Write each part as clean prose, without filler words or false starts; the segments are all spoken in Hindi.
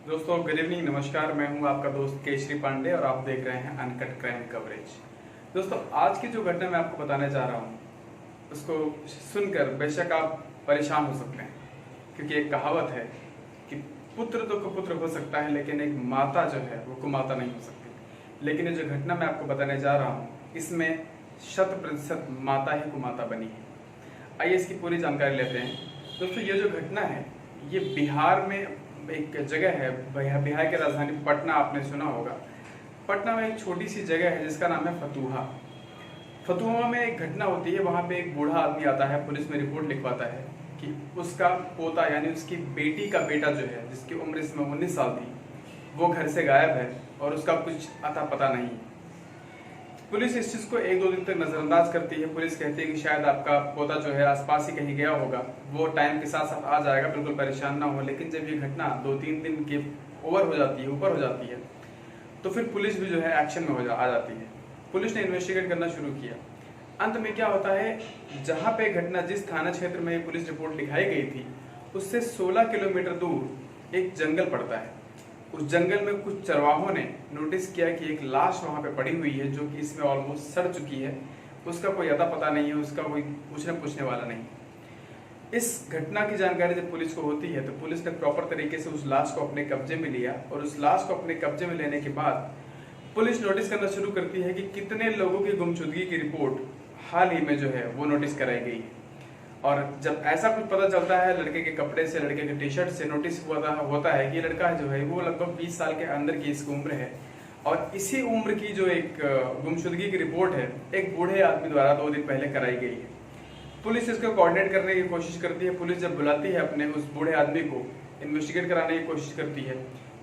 दोस्तों गुड इवनिंग, नमस्कार। मैं हूं आपका दोस्त केशरी पांडे और आप देख रहे हैं अनकट क्राइम कवरेज। दोस्तों, आज की जो घटना मैं आपको बताने जा रहा हूं उसको सुनकर बेशक आप परेशान हो सकते हैं, क्योंकि एक कहावत है कि पुत्र तो कुपुत्र हो सकता है लेकिन एक माता जो है वो कुमाता नहीं हो सकती। लेकिन ये जो घटना मैं आपको बताने जा रहा हूँ इसमें 100% माता ही कुमाता बनी है। आइए इसकी पूरी जानकारी लेते हैं। दोस्तों, ये जो घटना है ये बिहार में एक जगह है। बिहार की राजधानी पटना आपने सुना होगा। पटना में एक छोटी सी जगह है जिसका नाम है फतुहा। फतुहा में एक घटना होती है। वहाँ पे एक बूढ़ा आदमी आता है, पुलिस में रिपोर्ट लिखवाता है कि उसका पोता यानी उसकी बेटी का बेटा जो है, जिसकी उम्र इसमें 19 साल थी, वो घर से गायब है और उसका कुछ अता पता नहीं। पुलिस इस चीज को 1-2 दिन तक नजरअंदाज करती है। पुलिस कहती है कि शायद आपका पोता जो है आसपास ही कहीं गया होगा, वो टाइम के साथ साथ आ जाएगा, बिल्कुल परेशान ना हो। लेकिन जब ये घटना 2-3 दिन के ऊपर हो जाती है तो फिर पुलिस भी जो है एक्शन में आ जाती है। पुलिस ने इन्वेस्टिगेट करना शुरू किया। अंत में क्या होता है, जहां पे घटना, जिस थाना क्षेत्र में पुलिस रिपोर्ट लिखाई गई थी, उससे 16 किलोमीटर दूर एक जंगल पड़ता है। उस जंगल में कुछ चरवाहों ने नोटिस किया कि एक लाश वहां पे पड़ी हुई है जो कि इसमें ऑलमोस्ट सड़ चुकी है। उसका कोई अता पता नहीं है, उसका कोई पूछने वाला नहीं। इस घटना की जानकारी जब पुलिस को होती है तो पुलिस ने प्रॉपर तरीके से उस लाश को अपने कब्जे में लिया और उस लाश को अपने कब्जे में लेने के बाद पुलिस नोटिस करना शुरू करती है कि कितने लोगों की गुमशुदगी की रिपोर्ट हाल ही में जो है वो नोटिस कराई गई है। और जब ऐसा कुछ पता चलता है, लड़के के कपड़े से, लड़के के टी शर्ट से नोटिस होता है कि लड़का जो है वो लगभग 20 साल के अंदर की इसकी उम्र है। और इसी उम्र की जो एक गुमशुदगी की रिपोर्ट है एक बूढ़े आदमी द्वारा 2 दिन पहले कराई गई है। पुलिस इसको कोऑर्डिनेट करने की कोशिश करती है। पुलिस जब बुलाती है अपने उस बूढ़े आदमी को, इन्वेस्टिगेट कराने की कोशिश करती है।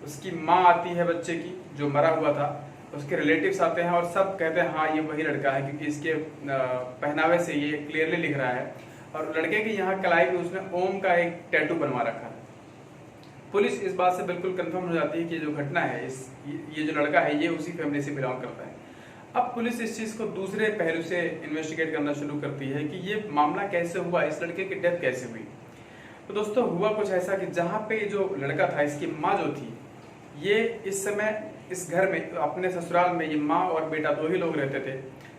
उसकी माँ आती है बच्चे की जो मरा हुआ था, उसके रिलेटिव्स आते हैं और सब कहते हैं हाँ ये वही लड़का है, क्योंकि इसके पहनावे से ये क्लियरली लिख रहा है। और लड़के के यहाँ कलाई में उसने ओम का एक टैटू बनवा रखा है। पुलिस इस बात से बिल्कुल कंफर्म हो जाती है कि जो घटना है, ये जो लड़का है ये उसी फैमिली से बिलोंग करता है। अब पुलिस इस चीज को दूसरे पहलू से इन्वेस्टिगेट करना शुरू करती है कि ये मामला कैसे हुआ, इस लड़के की डेथ कैसे हुई। तो दोस्तों, हुआ कुछ ऐसा कि जहाँ पे जो लड़का था, इसकी माँ जो थी, ये इस समय इस घर में अपने ससुराल में ये माँ और बेटा 2 ही लोग रहते थे,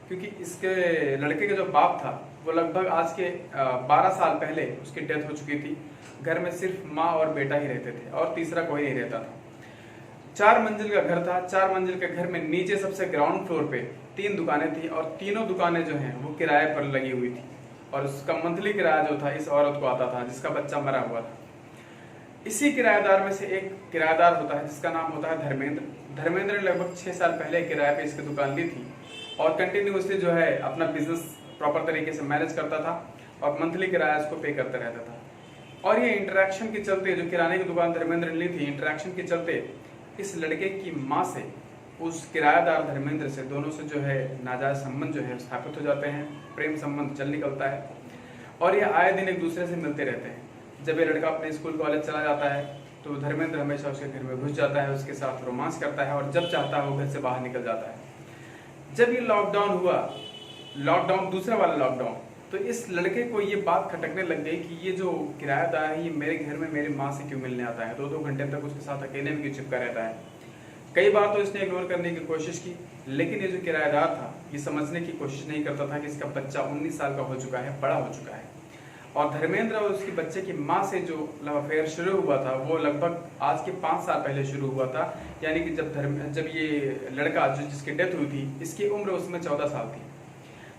क्योंकि इसके लड़के का जो बाप था वो लगभग आज के 12 साल पहले उसकी डेथ हो चुकी थी। घर में सिर्फ माँ और बेटा ही रहते थे और तीसरा कोई नहीं रहता था। 4 मंजिल का घर था। 4 मंजिल के घर में नीचे सबसे ग्राउंड फ्लोर पे 3 दुकानें थी और तीनों दुकानें जो हैं वो किराए पर लगी हुई थी। और उसका मंथली किराया जो था इस औरत को आता था जिसका बच्चा मरा हुआ था। इसी किराएदार में से एक किराएदार होता है जिसका नाम होता है धर्मेंद्र। धर्मेंद्र ने लगभग 6 साल पहले किराए पे इसकी दुकान ली थी और कंटिन्यूसली जो है अपना बिजनेस प्रॉपर तरीके से मैनेज करता था और मंथली किराया उसको पे करता रहता था। और ये इंटरेक्शन के चलते, जो किराने की दुकान धर्मेंद्र ने ली थी, इंटरेक्शन के चलते इस लड़के की माँ से, उस किराएदार धर्मेंद्र से, दोनों से जो है नाजायज संबंध जो है स्थापित हो जाते हैं। प्रेम संबंध चल निकलता है और ये आए दिन एक दूसरे से मिलते रहते हैं। जब ये लड़का अपने स्कूल कॉलेज चला जाता है तो धर्मेंद्र हमेशा उसके घर में घुस जाता है, उसके साथ रोमांस करता है और जब चाहता है वो घर से बाहर निकल जाता है। जब ये लॉकडाउन हुआ, दूसरा वाला लॉकडाउन, तो इस लड़के को ये बात खटकने लग गई कि ये जो किराएदार है ये मेरे घर में मेरी माँ से क्यों मिलने आता है, 2-2 घंटे तक उसके साथ अकेले में क्यों चिपका रहता है। कई बार तो इसने इग्नोर करने की कोशिश की, लेकिन ये जो किराएदार था ये समझने की कोशिश नहीं करता था कि इसका बच्चा 19 साल का हो चुका है, बड़ा हो चुका है। और धर्मेंद्र और उसकी बच्चे की माँ से जो लव अफेयर शुरू हुआ था वो लगभग आज के 5 साल पहले शुरू हुआ था। यानी कि जब ये लड़का जिसकी डेथ हुई थी, इसकी उम्र उसमें 14 साल थी।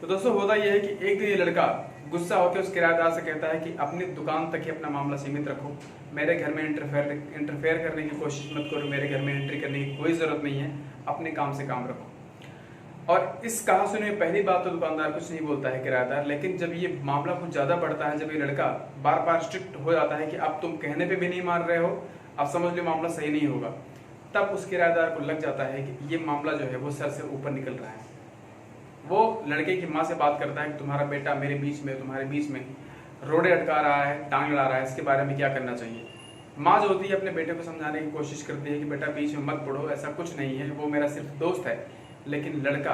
तो दोस्तों, होता यह है कि एक दिन ये लड़का गुस्सा होकर उस किराएदार से कहता है कि अपनी दुकान तक ही अपना मामला सीमित रखो, मेरे घर में इंटरफेयर करने की कोशिश मत करो, मेरे घर में एंट्री करने की कोई जरूरत नहीं है, अपने काम से काम रखो। और इस कहा सुनी में पहली बात तो दुकानदार कुछ नहीं बोलता है किराएदार, लेकिन जब ये मामला कुछ ज्यादा बढ़ता है, जब ये लड़का बार बार स्ट्रिक्ट हो जाता है कि अब तुम कहने पे भी नहीं मान रहे हो, अब समझ लो मामला सही नहीं होगा, तब उस किराएदार को लग जाता है कि ये मामला जो है वो सर से ऊपर निकल रहा है। वो लड़के की माँ से बात करता है कि तुम्हारा बेटा तुम्हारे बीच में रोड़े अटका रहा है, टांग लड़ा रहा है, इसके बारे में क्या करना चाहिए। माँ जो होती है अपने बेटे को समझाने की कोशिश करती है कि बेटा बीच में मत पड़ो, ऐसा कुछ नहीं है, वो मेरा सिर्फ दोस्त है। लेकिन लड़का,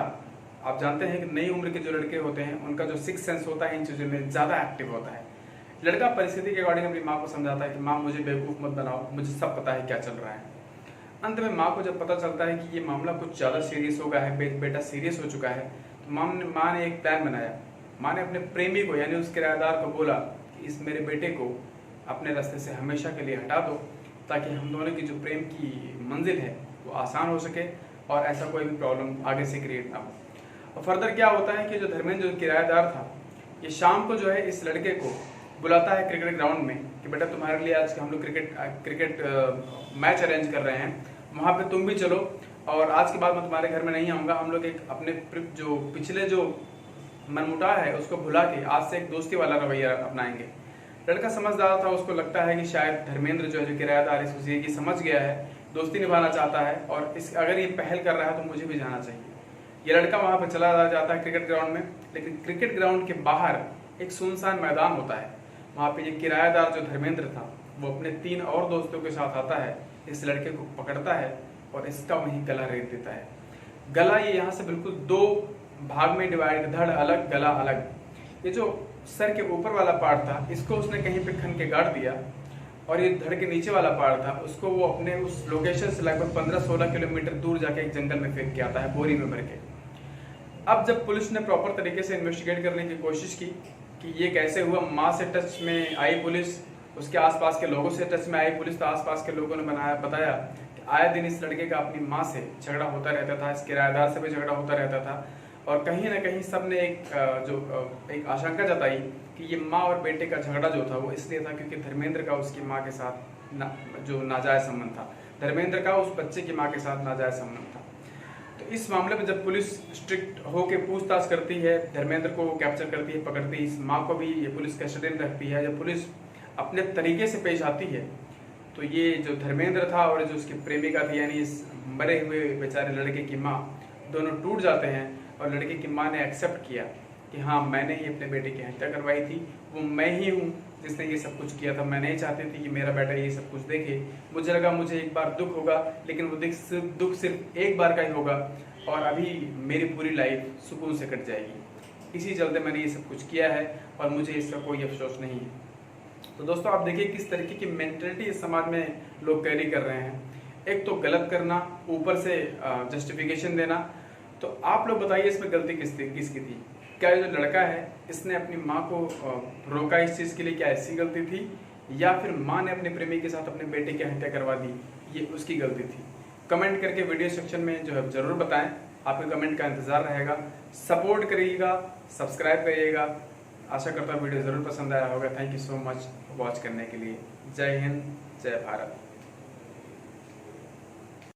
आप जानते हैं कि नई उम्र के जो लड़के होते हैं उनका जो 6th सेंस होता है इन चीज़ों में ज़्यादा एक्टिव होता है। लड़का परिस्थिति के अकॉर्डिंग अपनी माँ को समझाता है कि माँ मुझे बेवकूफ़ मत बनाओ, मुझे सब पता है क्या चल रहा है। अंत में माँ को जब पता चलता है कि ये मामला कुछ ज़्यादा सीरियस हो गया है, बेटा सीरियस हो चुका है, तो माँ ने एक प्लान बनाया। माँ ने अपने प्रेमी को यानी उस किराएदार को बोला कि इस मेरे बेटे को अपने रास्ते से हमेशा के लिए हटा दो, ताकि हम दोनों की जो प्रेम की मंजिल है वो आसान हो सके और ऐसा कोई भी प्रॉब्लम आगे से क्रिएट ना हो। और फर्दर क्या होता है कि जो धर्मेंद्र जो किराएदार था, ये शाम को जो है इस लड़के को बुलाता है क्रिकेट ग्राउंड में कि बेटा तुम्हारे लिए आज हम लोग क्रिकेट मैच अरेंज कर रहे हैं, वहाँ पे तुम भी चलो और आज के बाद मैं तुम्हारे घर में नहीं आऊँगा। हम लोग एक अपने जो पिछले जो मनमुटाव है उसको भुला के आज से एक दोस्ती वाला रवैया अपनाएंगे। लड़का समझदार था, उसको लगता है कि शायद धर्मेंद्र जो है जो किराएदार इस चीज़ की समझ गया है, दोस्ती निभाना चाहता है और इस अगर ये पहल कर रहा है तो मुझे भी जाना चाहिए। ये लड़का वहाँ पर चला जाता है क्रिकेट ग्राउंड में, लेकिन क्रिकेट ग्राउंड के बाहर एक सुनसान मैदान होता है। वहाँ पे ये किराएदार जो धर्मेंद्र था वो अपने 3 और दोस्तों के साथ आता है, इस लड़के को पकड़ता है और इसका वहीं गला रेत देता है। गला ये यहाँ से बिल्कुल 2 भाग में डिवाइड, धड़ अलग गला अलग। ये जो सर के ऊपर वाला पार्ट था इसको उसने कहीं पे खन के गाड़ दिया और ये धड़ के नीचे वाला पार्ट था उसको वो अपने उस लोकेशन से लगभग 15-16 किलोमीटर दूर जाके एक जंगल में फेंक के आता है, बोरी में भर के। अब जब पुलिस ने प्रॉपर तरीके से इन्वेस्टिगेट करने की कोशिश की कि ये कैसे हुआ, माँ से टच में आई पुलिस, उसके आसपास के लोगों से टच में आई पुलिस, तो आसपास के लोगों ने बताया कि आए दिन इस लड़के का अपनी माँ से झगड़ा होता रहता था, इस किराएदार से भी झगड़ा होता रहता था और कहीं ना कहीं सब ने एक आशंका जताई कि ये माँ और बेटे का झगड़ा जो था वो इसलिए था क्योंकि धर्मेंद्र का उसकी माँ के साथ जो नाजायज संबंध था, धर्मेंद्र का उस बच्चे की माँ के साथ नाजायज संबंध था। तो इस मामले में जब पुलिस स्ट्रिक्ट होकर पूछताछ करती है, धर्मेंद्र को कैप्चर करती है, पकड़ती है, इस माँ को भी ये पुलिस कस्टडी में रखती है, जब पुलिस अपने तरीके से पेश आती है तो ये जो धर्मेंद्र था और जो उसकी प्रेमिका थी यानी इस मरे हुए बेचारे लड़के की माँ, दोनों टूट जाते हैं और लड़के की माँ ने एक्सेप्ट किया कि हाँ मैंने ही अपने बेटे की हत्या करवाई थी, वो मैं ही हूँ जिसने ये सब कुछ किया था। मैं नहीं चाहती थी कि मेरा बेटा ये सब कुछ देखे, मुझे लगा मुझे एक बार दुख होगा लेकिन वो दुख सिर्फ एक बार का ही होगा और अभी मेरी पूरी लाइफ सुकून से कट जाएगी। इसी चलते मैंने ये सब कुछ किया है और मुझे इसका कोई अफसोस नहीं है। तो दोस्तों आप देखिए किस तरीके की मेंटलिटी इस समाज में लोग कैरी कर रहे हैं। एक तो गलत करना, ऊपर से जस्टिफिकेशन देना। तो आप लोग बताइए इसमें गलती किसकी थी? क्या ये जो लड़का है इसने अपनी माँ को रोका इस चीज़ के लिए, क्या ऐसी गलती थी, या फिर माँ ने अपने प्रेमी के साथ अपने बेटे की हत्या करवा दी, ये उसकी गलती थी? कमेंट करके वीडियो सेक्शन में जो है ज़रूर बताएं, आपके कमेंट का इंतज़ार रहेगा। सपोर्ट करिएगा, सब्सक्राइब करिएगा। आशा करता हूँ वीडियो ज़रूर पसंद आया होगा। Thank you so much watch करने के लिए। जय हिंद, जय भारत।